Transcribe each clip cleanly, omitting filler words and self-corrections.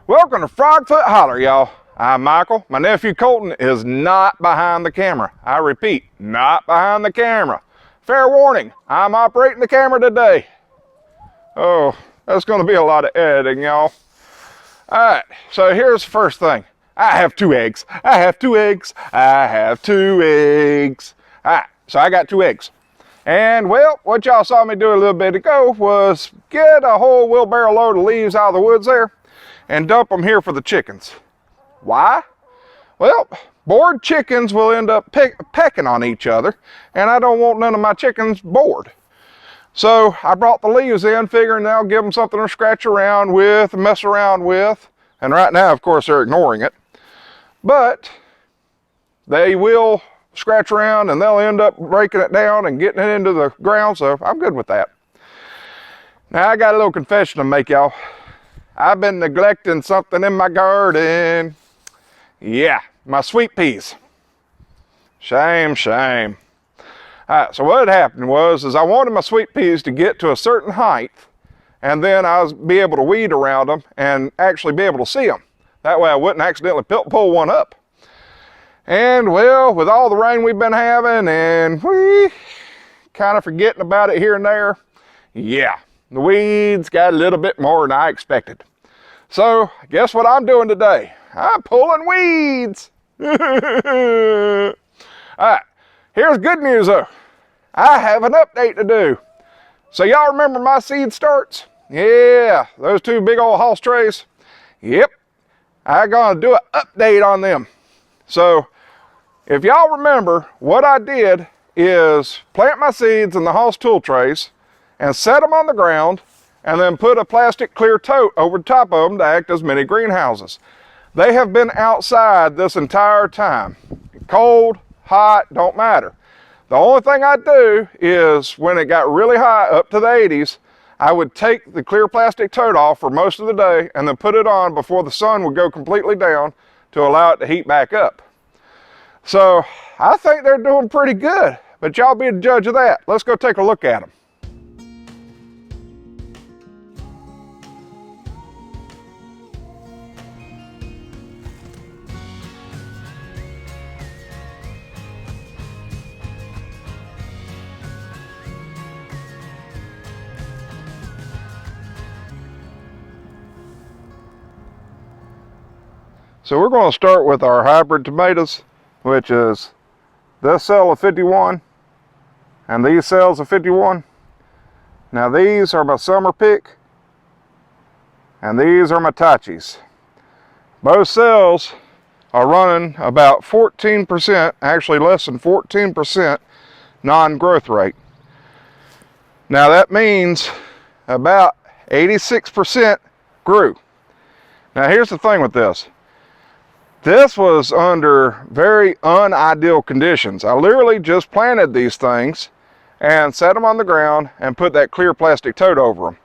Welcome to Frogfoot Holler, y'all. I'm Michael. My nephew Colton is not behind the camera. I repeat, not behind the camera. Fair warning, I'm operating the camera today. Oh, that's going to be a lot of editing, y'all. All right, so here's the first thing. I have two eggs. I have two eggs. I have two eggs. All right, so I got two eggs. And, well, what y'all saw me do a little bit ago was get a whole wheelbarrow load of leaves out of the woods there and dump them here for the chickens. Why? Well, bored chickens will end up pecking on each other, and I don't want none of my chickens bored. So I brought the leaves in, figuring they'll give them something to scratch around with, mess around with, and right now, of course, they're ignoring it. But they will scratch around and they'll end up breaking it down and getting it into the ground, so I'm good with that. Now I got a little confession to make, y'all. I've been neglecting something in my garden. Yeah, my sweet peas. Shame, shame. All right, so what had happened was I wanted my sweet peas to get to a certain height, and then I was be able to weed around them and actually be able to see them. That way I wouldn't accidentally pull one up. And well, with all the rain we've been having and we kind of forgetting about it here and there, yeah, the weeds got a little bit more than I expected. So guess what I'm doing today? I'm pulling weeds. All right, here's good news though. I have an update to do. So y'all remember my seed starts? Yeah, those two big old house trays. Yep, I'm gonna do an update on them. So if y'all remember, what I did is plant my seeds in the Hoss tool trays and set them on the ground and then put a plastic clear tote over the top of them to act as mini greenhouses. They have been outside this entire time. Cold, hot, don't matter. The only thing I do is when it got really hot, up to the 80s, I would take the clear plastic tote off for most of the day and then put it on before the sun would go completely down to allow it to heat back up. So I think they're doing pretty good, but y'all be the judge of that. Let's go take a look at them. So we're going to start with our hybrid tomatoes, which is this cell of 51 and these cells of 51. Now these are my summer pick and these are my Tachis. Both cells are running about 14%, actually less than 14% non-growth rate. Now that means about 86% grew. Now here's the thing with this. This was under very unideal conditions. I literally just planted these things and set them on the ground and put that clear plastic tote over them.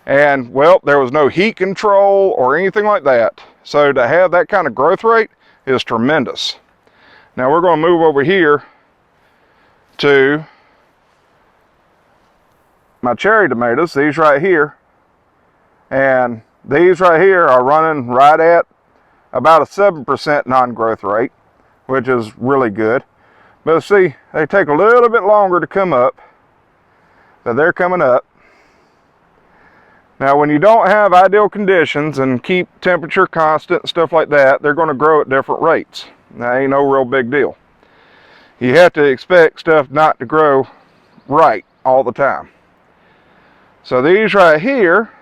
And well, there was no heat control or anything like that. So to have that kind of growth rate is tremendous. Now we're going to move over here to my cherry tomatoes, these right here. And these right here are running right at about a 7% non-growth rate, which is really good. But see, they take a little bit longer to come up, but they're coming up. Now when you don't have ideal conditions and keep temperature constant and stuff like that, they're going to grow at different rates. That ain't no real big deal. You have to expect stuff not to grow right all the time. So these right here,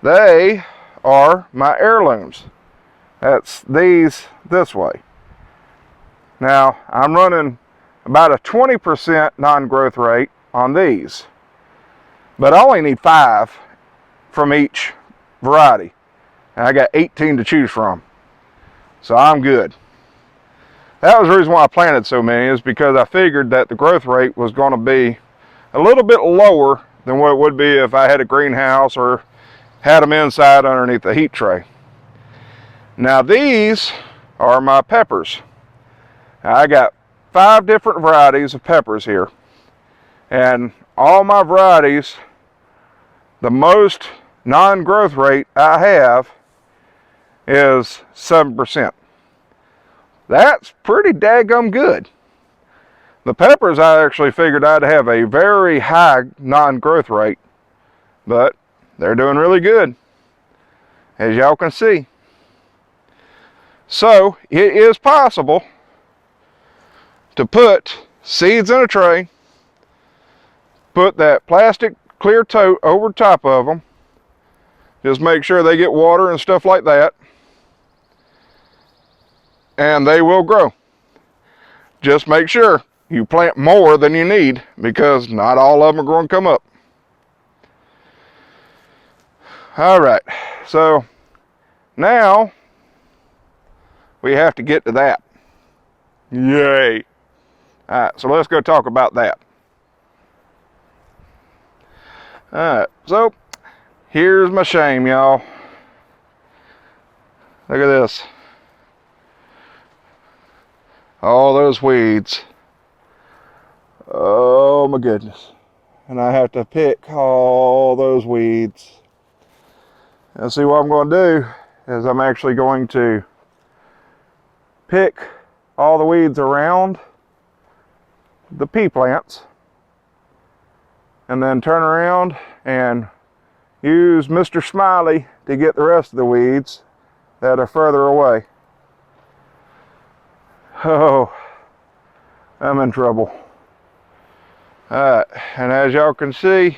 they are my heirlooms. That's these this way. Now I'm running about a 20% non-growth rate on these, but I only need 5 from each variety, and I got 18 to choose from, so I'm good. That was the reason why I planted so many, is because I figured that the growth rate was going to be a little bit lower than what it would be if I had a greenhouse or had them inside underneath the heat tray. Now these are my peppers. Now, I got 5 different varieties of peppers here, and all my varieties, the most non-growth rate I have is 7%. That's pretty daggum good. The peppers, I actually figured I'd have a very high non-growth rate, but they're doing really good, as y'all can see. So it is possible to put seeds in a tray, put that plastic clear tote over top of them, just make sure they get water and stuff like that, and they will grow. Just make sure you plant more than you need, because not all of them are going to come up. All right, so now we have to get to that. Yay. All right, so let's go talk about that. All right, so here's my shame, y'all. Look at this. All those weeds. Oh my goodness. And I have to pick all those weeds. And see, what I'm going to do is I'm actually going to pick all the weeds around the pea plants, and then turn around and use Mr. Smiley to get the rest of the weeds that are further away. Oh, I'm in trouble. Alright, and as y'all can see,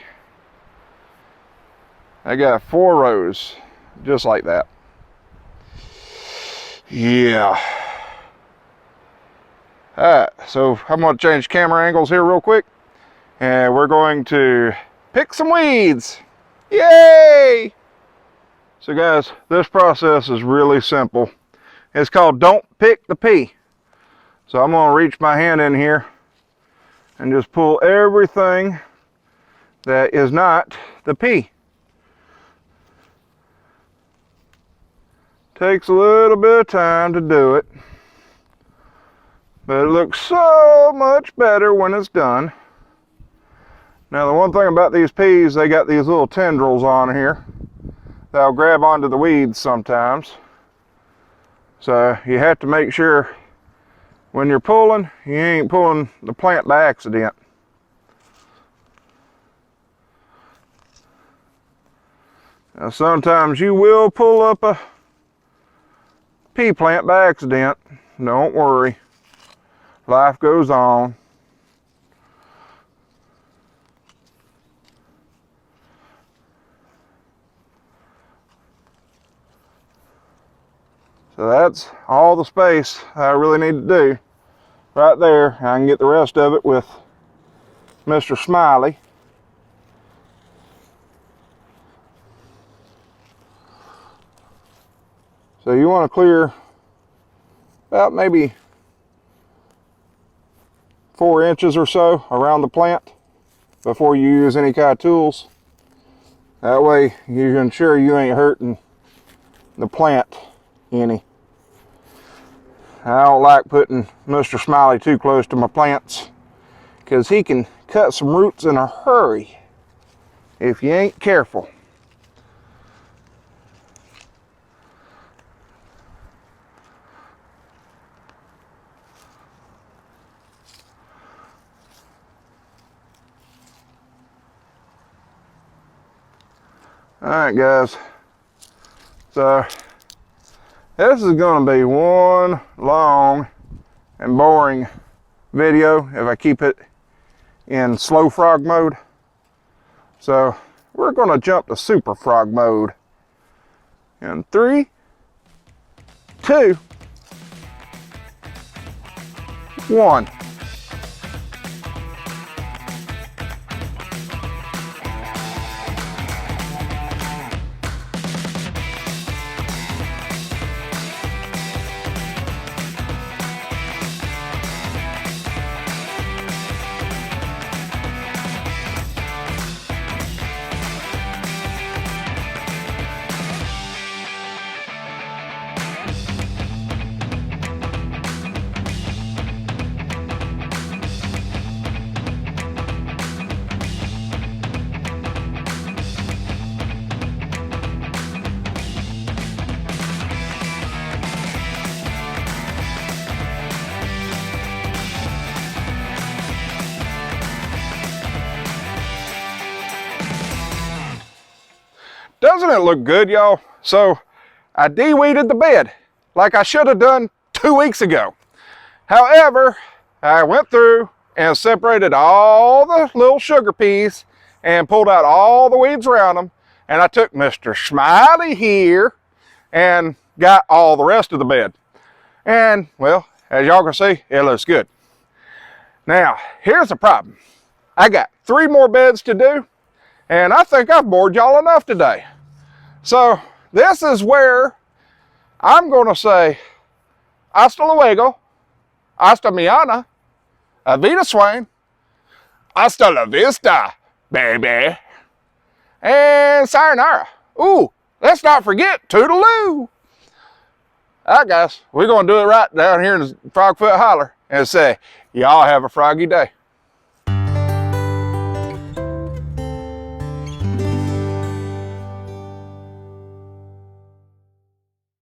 I got 4 rows just like that. Yeah. Alright, so I'm going to change camera angles here real quick, and we're going to pick some weeds. Yay! So guys, this process is really simple. It's called Don't Pick the Pea. So I'm going to reach my hand in here and just pull everything that is not the pea. Takes a little bit of time to do it, but it looks so much better when it's done. Now the one thing about these peas, they got these little tendrils on here that'll grab onto the weeds sometimes. So you have to make sure when you're pulling, you ain't pulling the plant by accident. Now sometimes you will pull up a pea plant by accident. Don't worry. Life goes on. So that's all the space I really need to do right there. I can get the rest of it with Mr. Smiley. So you want to clear about maybe 4 inches or so around the plant before you use any kind of tools. That way you can ensure you ain't hurting the plant any. I don't like putting Mr. Smiley too close to my plants, because he can cut some roots in a hurry if you ain't careful. Alright guys, so this is going to be one long and boring video if I keep it in slow frog mode. So we're going to jump to super frog mode in 3, 2, 1. doesn't it look good, y'all? So I de-weeded the bed like I should have done 2 weeks ago. However, I went through and separated all the little sugar peas and pulled out all the weeds around them. And I took Mr. Smiley here and got all the rest of the bed. And, well, as y'all can see, it looks good. Now, here's the problem. I got 3 more beds to do, and I think I've bored y'all enough today. So, this is where I'm going to say, hasta luego, hasta mañana, avita swain, hasta la vista, baby, and sayonara. Ooh, let's not forget toodaloo. All right, guys, we're going to do it right down here in the Frogfoot Holler and say, y'all have a froggy day.